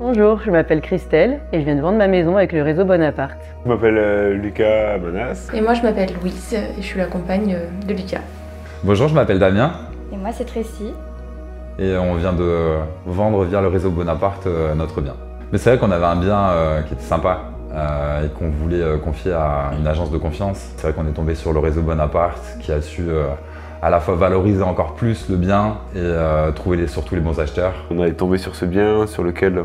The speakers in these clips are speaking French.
Bonjour, je m'appelle Christelle et je viens de vendre ma maison avec le réseau Bonaparte. Je m'appelle Lucas Manas. Et moi je m'appelle Louise et je suis la compagne de Lucas. Bonjour, je m'appelle Damien. Et moi c'est Tracy. Et on vient de vendre via le réseau Bonaparte notre bien. Mais c'est vrai qu'on avait un bien qui était sympa et qu'on voulait confier à une agence de confiance. C'est vrai qu'on est tombé sur le réseau Bonaparte qui a su à la fois valoriser encore plus le bien et trouver surtout les bons acheteurs. On est tombé sur ce bien sur lequel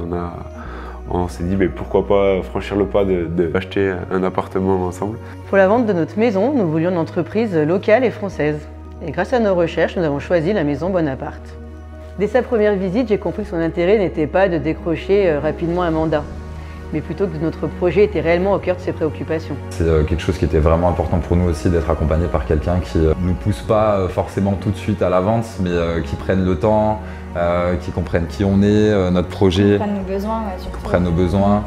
on s'est dit mais pourquoi pas franchir le pas d'acheter un appartement ensemble. Pour la vente de notre maison, nous voulions une entreprise locale et française. Et grâce à nos recherches, nous avons choisi la maison Bonaparte. Dès sa première visite, j'ai compris que son intérêt n'était pas de décrocher rapidement un mandat, mais plutôt que notre projet était réellement au cœur de ses préoccupations. C'est quelque chose qui était vraiment important pour nous aussi, d'être accompagné par quelqu'un qui ne nous pousse pas forcément tout de suite à l'avance, mais qui prenne le temps, qui comprenne qui on est, notre projet, Qui prenne nos besoins, surtout. prenne nos besoins.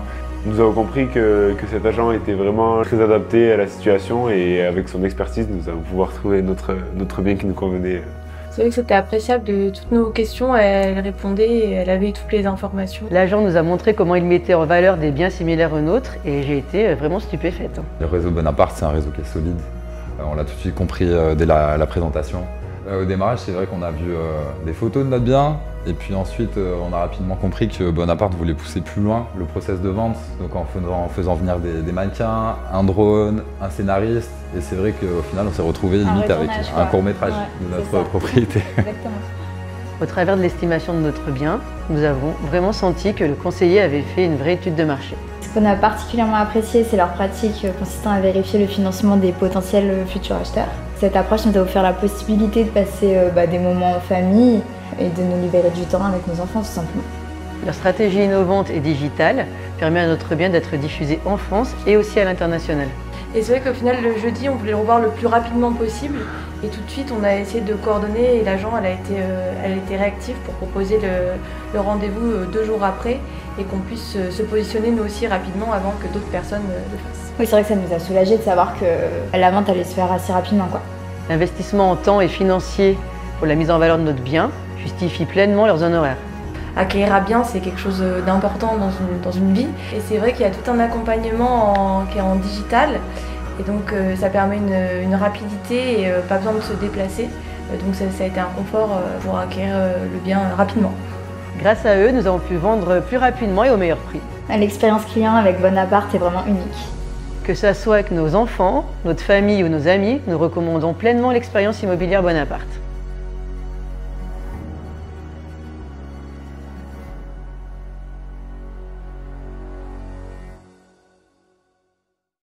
Nous avons compris que cet agent était vraiment très adapté à la situation et avec son expertise, nous allons pouvoir trouver notre bien qui nous convenait. C'est vrai que c'était appréciable de toutes nos questions, elle répondait et elle avait toutes les informations. L'agent nous a montré comment il mettait en valeur des biens similaires aux nôtres et j'ai été vraiment stupéfaite. Le réseau Bonaparte, c'est un réseau qui est solide. On l'a tout de suite compris dès la présentation. Au démarrage, c'est vrai qu'on a vu des photos de notre bien et puis ensuite on a rapidement compris que Bonaparte voulait pousser plus loin le process de vente, donc en faisant venir des mannequins, un drone, un scénariste, et c'est vrai qu'au final on s'est retrouvé limite avec un court-métrage de notre propriété. Exactement. Au travers de l'estimation de notre bien, nous avons vraiment senti que le conseiller avait fait une vraie étude de marché. Ce qu'on a particulièrement apprécié, c'est leur pratique consistant à vérifier le financement des potentiels futurs acheteurs. Cette approche nous a offert la possibilité de passer des moments en famille et de nous libérer du temps avec nos enfants tout simplement. Leur stratégie innovante et digitale permet à notre bien d'être diffusé en France et aussi à l'international. Et c'est vrai qu'au final le jeudi on voulait le revoir le plus rapidement possible et tout de suite on a essayé de coordonner et l'agent elle a été réactive pour proposer le rendez-vous 2 jours après et qu'on puisse se positionner nous aussi rapidement avant que d'autres personnes le fassent. Oui, c'est vrai que ça nous a soulagés de savoir que la vente allait se faire assez rapidement, quoi. L'investissement en temps et financier pour la mise en valeur de notre bien justifie pleinement leurs honoraires. Acquérir un bien, c'est quelque chose d'important dans une vie. Et c'est vrai qu'il y a tout un accompagnement qui est en digital. Et donc ça permet une rapidité et pas besoin de se déplacer. Donc ça a été un confort pour acquérir le bien rapidement. Grâce à eux, nous avons pu vendre plus rapidement et au meilleur prix. L'expérience client avec Bonaparte est vraiment unique. Que ça soit avec nos enfants, notre famille ou nos amis, nous recommandons pleinement l'expérience immobilière Bonaparte.